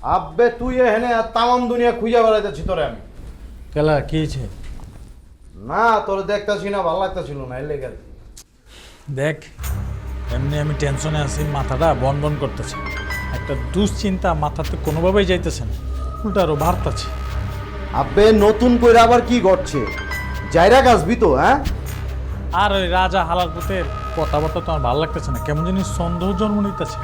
আব্বে তুই এখানে তামাম দুনিয়া খুঁজে বেড়াইতেছি তোরে আমি। কেলা কি হয়েছে? না তোরে দেখতেছি না, ভালো লাগতেছিল না, এর লেগে। দেখ, এমনি আমি টেনশনে আছি, মাথাটা বন বন করতেছে, একটা দুশ্চিন্তা মাথাতে কোনোভাবেই যাইতেছে না, উল্টা আরও বাড়তেছে। আব্বে নতুন করে আবার কি ঘটছে? জায়রা গাছবি তো, হ্যাঁ? আর ওই রাজা হালার পুতের কথাবার্তা তো আমার ভালো লাগতেছে না, কেমন জিনিস সন্দেহ জন্ম নিতেছে।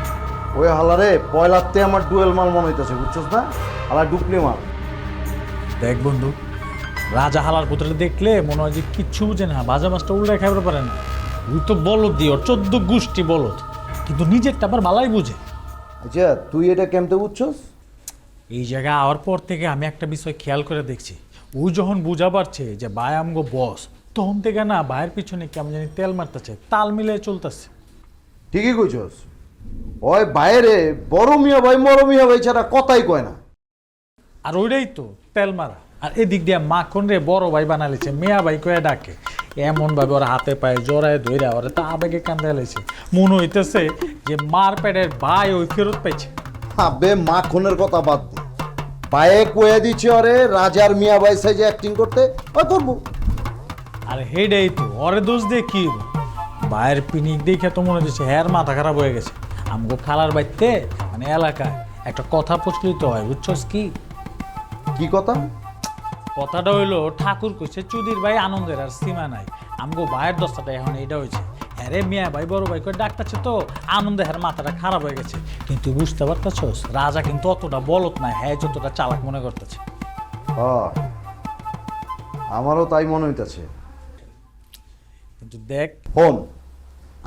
ওই হালারে পয়লাতে আমার ডুয়েল মাল মনে হইতেছে, বুঝছস না? হালা ডুপ্লি মাল। দেখ বন্ধু, রাজা হালার পুত্রে দেখলে মনে হয় যে কিচ্ছু বুঝে না, ভাজা মাছটা উল্টায় খাইতে পারে না। ওই তো বলদ দিয়ে ওর 14 গোষ্ঠী বলদ, কিন্তু নিজেরটা আবার ভালাই বুঝে। আচ্ছা তুই এটা কেমতে বুঝছস? এই জায়গায় আওয়ার পর থেকে আমি একটা বিষয় খেয়াল করে দেখছি, ও যখন বুঝা পারছে যে ভাই আমগো বস, তখন থেকে না ভাইয়ের পিছনে কেমন জানি তেল মারতেছে, তাল মিলিয়ে চলতেছে। ঠিকই কইছস। ওই বাইরে বড় মিয়া ভাই মর মিয়া ভাই ছাড়া কথাই কয় না। আর ওইটাই তো তেল মারা। আর এদিক দিয়ে মাখন রে বড় ভাই বানালিছে, মেয়া ভাই কয়ে ডাকে, এমন ভাবে ওরা হাতে পায়ে জড়ায় ধইরা ওরা তো আবেগে কান্দা লাইছে, মনে হইতেছে যে মার পেটের ভাই ওই ফেরত পাইছে। আবে মাখনের কথা বাদ দে, পায়ে কয়ে দিচ্ছে ওরে রাজার মিয়া ভাই সাইজে অ্যাক্টিং করতে, ওই করবো। আর হেডেই তো ওরে দোষ দিয়ে কি হইব? ভাইয়ের পিনিক দেখে তো মনে হচ্ছে হ্যার মাথা খারাপ হয়ে গেছে। আমগো খালার বাইতে মানে এলাকায় একটা কথা প্রচলিত হয়, বুঝছস কি? কি কথা? কথাটা হইলো, ঠাকুর কইছে চুদির ভাই আনন্দের আর সীমা নাই। আমগো ভাইয়ের দশাটা এখন এইটা হয়েছে, হ্যারে মিয়া ভাই বড় ভাই করে ডাকতেছে তো আনন্দে হ্যার মাথাটা খারাপ হয়ে গেছে। কিন্তু বুঝতে পারতেছস, রাজা কিন্তু অতটা বলত না, হ্যাঁ যতটা চালাক মনে করতেছে। হ্যাঁ আমারও তাই মনে হইতেছে। কিন্তু দেখ ফোন,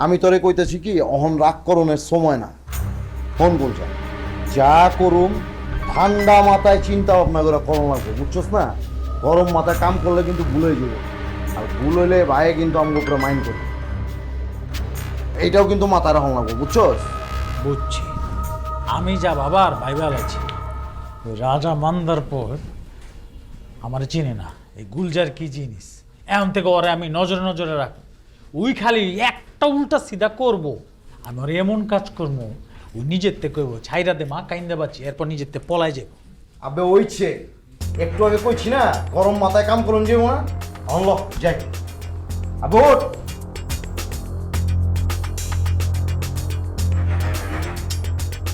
আমি তোরে কইতেছি কি, অহন রাগ করণের সময় না। ফোন বলছ, যা করুম ঠান্ডা মাথায় চিন্তা ভাবনা করে করণ লাগবে, বুঝছস না? গরম মাথায় কাম করলে কিন্তু ভুল হয়ে যাবো, আর ভুল হইলে ভাইয়ে কিন্তু আমাকে উপরে মাইন্ড করবে। এইটাও কিন্তু মাথায় রাখন লাগবে, বুঝছস? বুঝছি, আমি যা বাবার ভাইবা লাগছি, ওই রাজা মান্দার পর আমার চিনি না এই গুলজার কি জিনিস। এখন থেকে ওরে আমি নজরে নজরে রাখ, ওই খালি একটা উল্টা সিধা করব, আমি ওর এমন কাজ করবো, ওই নিজের থেকে কইব ছাইরা দে মা কাইন্দা বাচ্চি, এরপর নিজের থেকে পলাই যাব। আবে ওইছে একটু আগে কইছি না, গরম মাথায় কাম করুন যাবো না। অনল যাই আবে ওঠ।